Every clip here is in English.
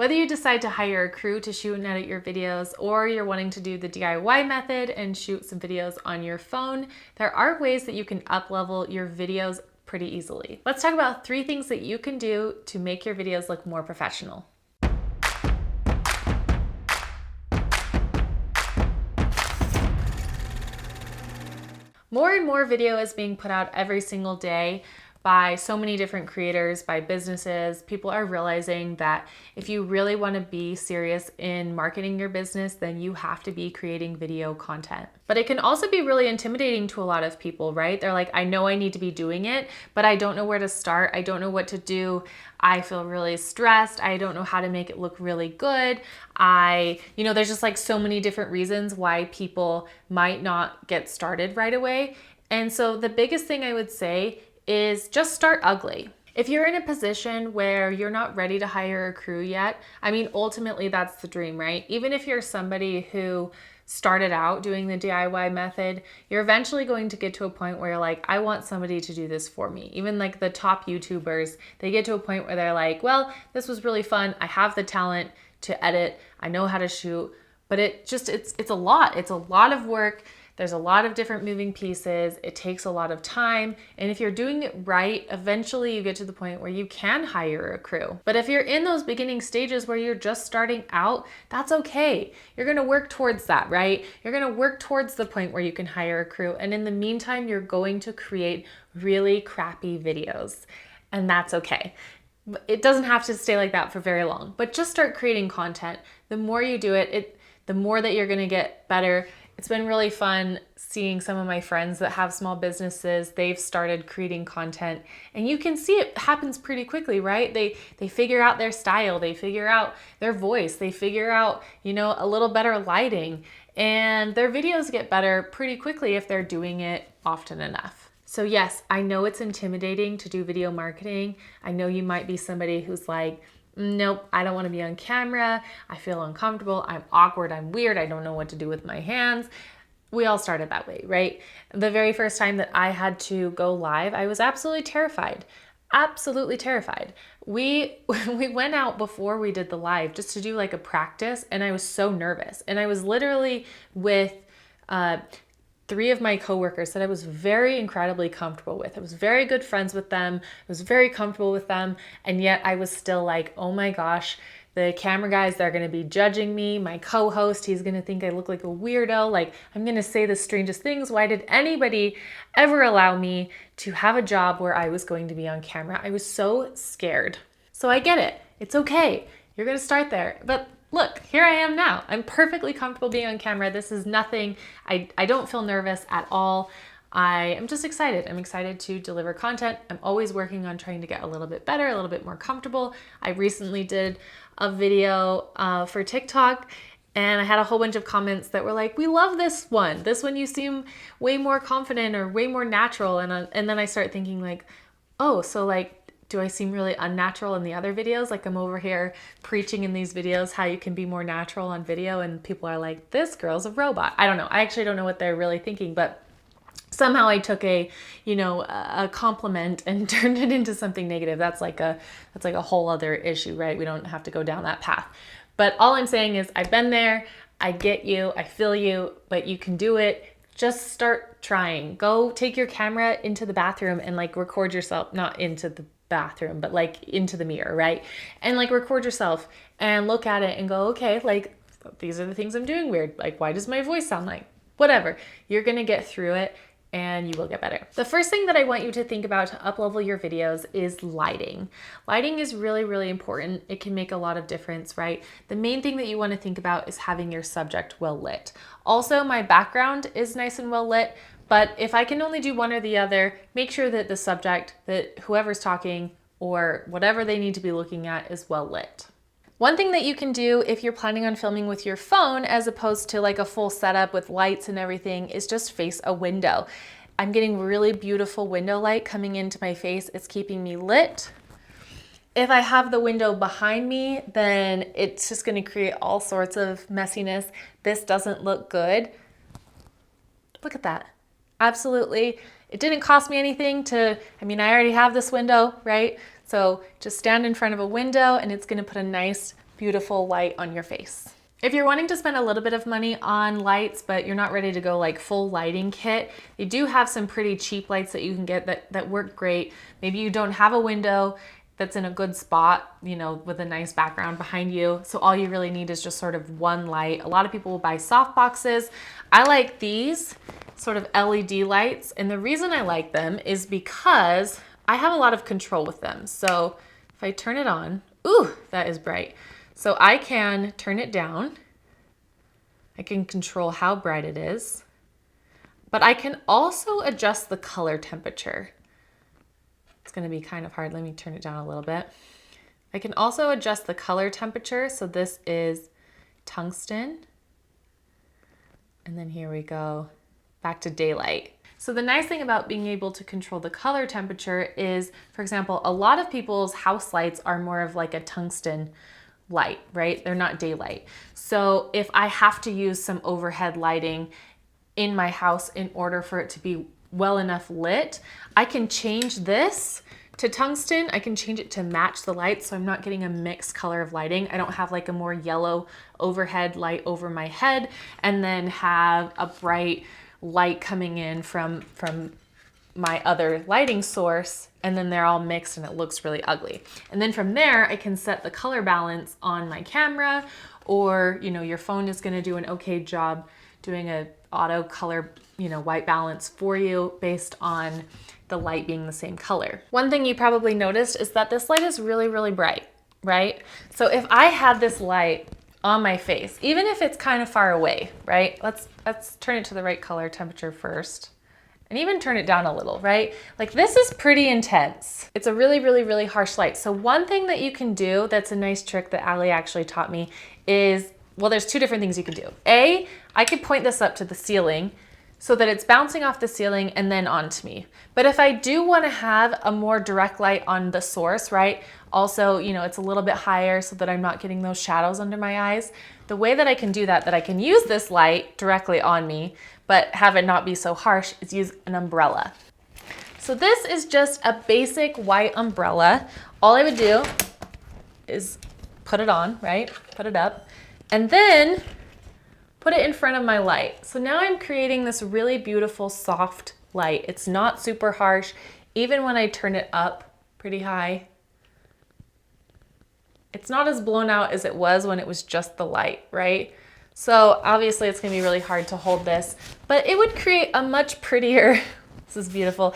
Whether you decide to hire a crew to shoot and edit your videos, or you're wanting to do the DIY method and shoot some videos on your phone, there are ways that you can up-level your videos pretty easily. Let's talk about 3 things that you can do to make your videos look more professional. More and more video is being put out every single day by so many different creators, by businesses. People are realizing that if you really want to be serious in marketing your business, then you have to be creating video content. But it can also be really intimidating to a lot of people, right? They're like, I know I need to be doing it, but I don't know where to start. I don't know what to do. I feel really stressed. I don't know how to make it look really good. There's just like so many different reasons why people might not get started right away. And so the biggest thing I would say is just start ugly. If you're in a position where you're not ready to hire a crew yet, I mean, ultimately that's the dream, right? Even if you're somebody who started out doing the DIY method, you're eventually going to get to a point where you're like, I want somebody to do this for me. Even like the top YouTubers, they get to a point where they're like, well, this was really fun. I have the talent to edit. I know how to shoot, but it's a lot. It's a lot of work. There's a lot of different moving pieces. It takes a lot of time. And if you're doing it right, eventually you get to the point where you can hire a crew. But if you're in those beginning stages where you're just starting out, that's okay. You're gonna work towards that, right? You're gonna work towards the point where you can hire a crew. And in the meantime, you're going to create really crappy videos. And that's okay. It doesn't have to stay like that for very long, but just start creating content. The more you do it, the more that you're gonna get better. It's been really fun seeing some of my friends that have small businesses. They've started creating content and you can see it happens pretty quickly, right? They figure out their style, they figure out their voice, they figure out, a little better lighting, and their videos get better pretty quickly if they're doing it often enough. So yes, I know it's intimidating to do video marketing. I know you might be somebody who's like, nope, I don't want to be on camera. I feel uncomfortable. I'm awkward. I'm weird. I don't know what to do with my hands. We all started that way, right? The very first time that I had to go live, I was absolutely terrified. Absolutely terrified. We went out before we did the live just to do like a practice, and I was so nervous. And I was literally with 3 of my coworkers that I was very incredibly comfortable with. I was very good friends with them. I was very comfortable with them. And yet I was still like, oh my gosh, the camera guys, they're going to be judging me. My co-host, he's going to think I look like a weirdo. Like, I'm going to say the strangest things. Why did anybody ever allow me to have a job where I was going to be on camera? I was so scared. So I get it. It's okay. You're going to start there. But look, here I am now. I'm perfectly comfortable being on camera. This is nothing. I don't feel nervous at all. I am just excited. I'm excited to deliver content. I'm always working on trying to get a little bit better, a little bit more comfortable. I recently did a video for TikTok, and I had a whole bunch of comments that were like, we love this one. This one you seem way more confident or way more natural. And then I start thinking like, oh, so like, do I seem really unnatural in the other videos? Like I'm over here preaching in these videos how you can be more natural on video, and people are like, this girl's a robot. I don't know. I actually don't know what they're really thinking, but somehow I took a compliment and turned it into something negative. That's like a whole other issue, right? We don't have to go down that path. But all I'm saying is I've been there. I get you. I feel you, but you can do it. Just start trying. Go take your camera into the bathroom and like record yourself, not into the bathroom, but like into the mirror, right? And like record yourself and look at it and go, okay, like these are the things I'm doing weird. Like, why does my voice sound like whatever? You're going to get through it and you will get better. The first thing that I want you to think about to up-level your videos is lighting. Lighting is really, really important. It can make a lot of difference, right? The main thing that you want to think about is having your subject well lit. Also, my background is nice and well lit, but if I can only do one or the other, make sure that the subject, that whoever's talking or whatever they need to be looking at is well lit. One thing that you can do if you're planning on filming with your phone as opposed to like a full setup with lights and everything is just face a window. I'm getting really beautiful window light coming into my face. It's keeping me lit. If I have the window behind me, then it's just going to create all sorts of messiness. This doesn't look good. Look at that. Absolutely. It didn't cost me anything I already have this window, right? So just stand in front of a window and it's going to put a nice beautiful light on your face. If you're wanting to spend a little bit of money on lights, but you're not ready to go like full lighting kit, they do have some pretty cheap lights that you can get that work great. Maybe you don't have a window that's in a good spot, you know, with a nice background behind you. So all you really need is just sort of one light. A lot of people will buy soft boxes. I like these sort of LED lights. And the reason I like them is because I have a lot of control with them. So if I turn it on, ooh, that is bright. So I can turn it down. I can control how bright it is, but I can also adjust the color temperature. It's going to be kind of hard. Let me turn it down a little bit. I can also adjust the color temperature. So this is tungsten. And then here we go, back to daylight. So the nice thing about being able to control the color temperature is, for example, a lot of people's house lights are more of like a tungsten light, right? They're not daylight. So if I have to use some overhead lighting in my house in order for it to be well enough lit, I can change this to tungsten. I can change it to match the light, so I'm not getting a mixed color of lighting. I don't have like a more yellow overhead light over my head and then have a bright light coming in from my other lighting source, and then they're all mixed and it looks really ugly. And then from there, I can set the color balance on my camera, or, you know, your phone is gonna do an okay job doing a auto color, you know, white balance for you based on the light being the same color. One thing you probably noticed is that this light is really, really bright, right? So if I had this light on my face, even if it's kind of far away, right? Let's turn it to the right color temperature first. And even turn it down a little, right? Like this is pretty intense. It's a really, really, really harsh light. So one thing that you can do that's a nice trick that Ali actually taught me is, well, there's two different things you can do. A, I could point this up to the ceiling so that it's bouncing off the ceiling and then onto me. But if I do want to have a more direct light on the source, right? Also, you know, it's a little bit higher so that I'm not getting those shadows under my eyes. The way that I can do that I can use this light directly on me, but have it not be so harsh, is use an umbrella. So this is just a basic white umbrella. All I would do is put it on, right? Put it up, and then put it in front of my light. So now I'm creating this really beautiful soft light. It's not super harsh. Even when I turn it up pretty high, it's not as blown out as it was when it was just the light, right? So obviously it's gonna be really hard to hold this, but it would create a much prettier, this is beautiful,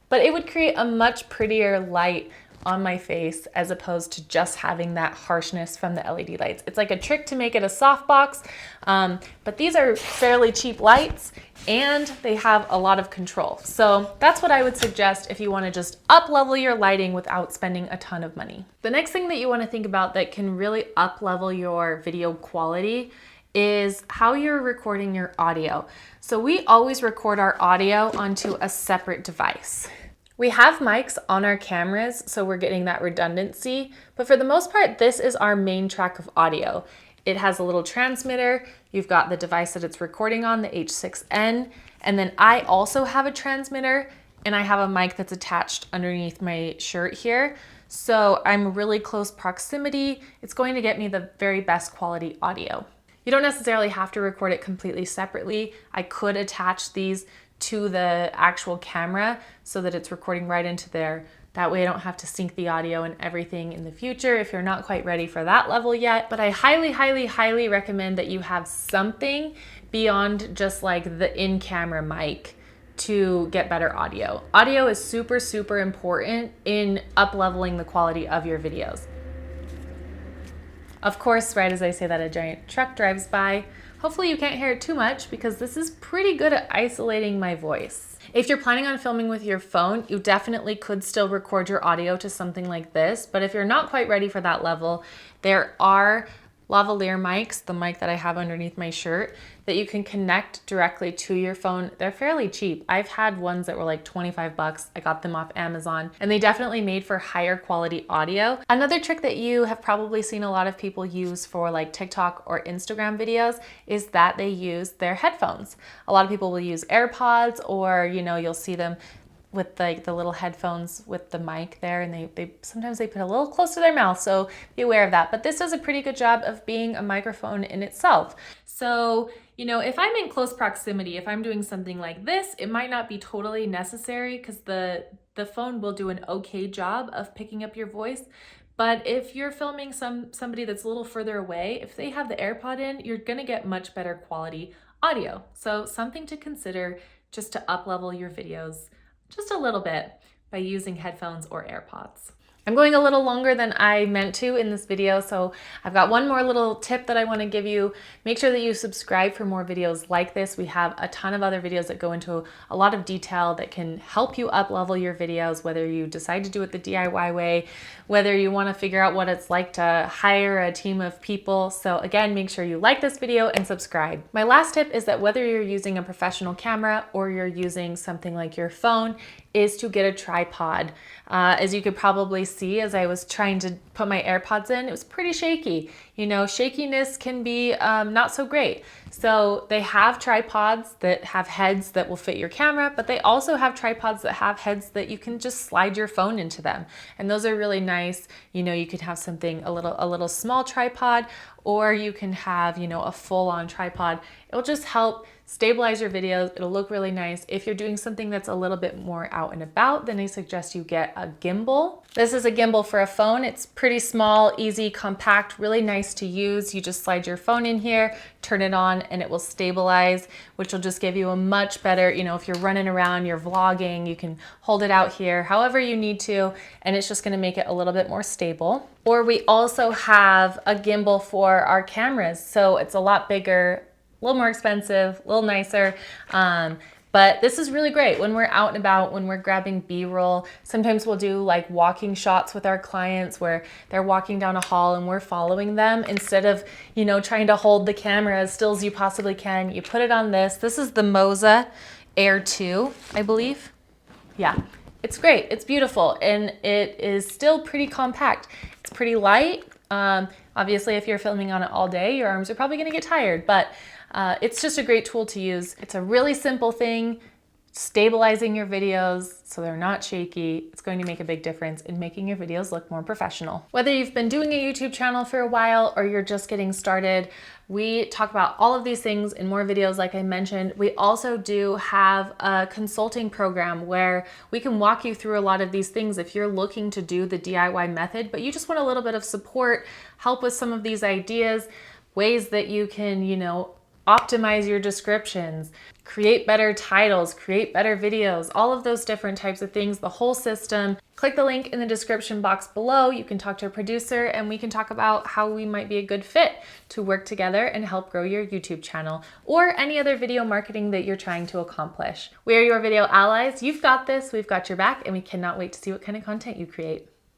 but it would create a much prettier light on my face as opposed to just having that harshness from the LED lights. It's like a trick to make it a softbox, but these are fairly cheap lights and they have a lot of control. So that's what I would suggest if you wanna just up level your lighting without spending a ton of money. The next thing that you wanna think about that can really up level your video quality is how you're recording your audio. So we always record our audio onto a separate device. We have mics on our cameras, so we're getting that redundancy, but for the most part, this is our main track of audio. It has a little transmitter, you've got the device that it's recording on, the H6N, and then I also have a transmitter, and I have a mic that's attached underneath my shirt here. So I'm really close proximity. It's going to get me the very best quality audio. You don't necessarily have to record it completely separately. I could attach these to the actual camera so that it's recording right into there. That way I don't have to sync the audio and everything in the future if you're not quite ready for that level yet. But I highly, highly, highly recommend that you have something beyond just like the in-camera mic to get better audio. Audio is super, super important in up-leveling the quality of your videos. Of course, right as I say that, a giant truck drives by. Hopefully you can't hear it too much because this is pretty good at isolating my voice. If you're planning on filming with your phone, you definitely could still record your audio to something like this, but if you're not quite ready for that level, there are lavalier mics, the mic that I have underneath my shirt, that you can connect directly to your phone. They're fairly cheap. I've had ones that were like 25 bucks. I got them off Amazon, and they definitely made for higher quality audio. Another trick that you have probably seen a lot of people use for like TikTok or Instagram videos is that they use their headphones. A lot of people will use AirPods, or you'll see them with like the little headphones with the mic there, and they sometimes they put a little close to their mouth, so be aware of that. But this does a pretty good job of being a microphone in itself. So, you know, if I'm in close proximity, if I'm doing something like this, it might not be totally necessary because the phone will do an okay job of picking up your voice. But if you're filming somebody that's a little further away, if they have the AirPod in, you're gonna get much better quality audio. So something to consider just to up-level your videos just a little bit by using headphones or AirPods. I'm going a little longer than I meant to in this video, so I've got one more little tip that I want to give you. Make sure that you subscribe for more videos like this. We have a ton of other videos that go into a lot of detail that can help you up-level your videos, whether you decide to do it the DIY way, whether you want to figure out what it's like to hire a team of people. So again, make sure you like this video and subscribe. My last tip is that whether you're using a professional camera or you're using something like your phone, is to get a tripod. As you could probably see, as I was trying to put my AirPods in, it was pretty shaky. You know, shakiness can be not so great. So they have tripods that have heads that will fit your camera, but they also have tripods that have heads that you can just slide your phone into them. And those are really nice. You know, you could have something, a little small tripod, or you can have, you know, a full-on tripod. It'll just help stabilize your videos. It'll look really nice. If you're doing something that's a little bit more out and about, then I suggest you get a gimbal. This is a gimbal for a phone. It's pretty small, easy, compact, really nice to use. You just slide your phone in here, turn it on, and it will stabilize, which will just give you a much better, you know, if you're running around, you're vlogging, you can hold it out here however you need to, and it's just gonna make it a little bit more stable. Or we also have a gimbal for our cameras. So it's a lot bigger, a little more expensive, a little nicer. But this is really great when we're out and about, when we're grabbing B-roll. Sometimes we'll do like walking shots with our clients where they're walking down a hall and we're following them. Instead of, you know, trying to hold the camera as still as you possibly can, you put it on this. This is the Moza Air 2, I believe. Yeah, it's great. It's beautiful. And it is still pretty compact. It's pretty light. Obviously, if you're filming on it all day, your arms are probably gonna get tired, but it's just a great tool to use. It's a really simple thing, stabilizing your videos so they're not shaky. It's going to make a big difference in making your videos look more professional. Whether you've been doing a YouTube channel for a while or you're just getting started, we talk about all of these things in more videos like I mentioned. We also do have a consulting program where we can walk you through a lot of these things if you're looking to do the DIY method, but you just want a little bit of support, help with some of these ideas, ways that you can, you know, optimize your descriptions, create better titles, create better videos, all of those different types of things, the whole system. Click the link in the description box below. You can talk to a producer and we can talk about how we might be a good fit to work together and help grow your YouTube channel or any other video marketing that you're trying to accomplish. We are your video allies. You've got this, we've got your back, and we cannot wait to see what kind of content you create.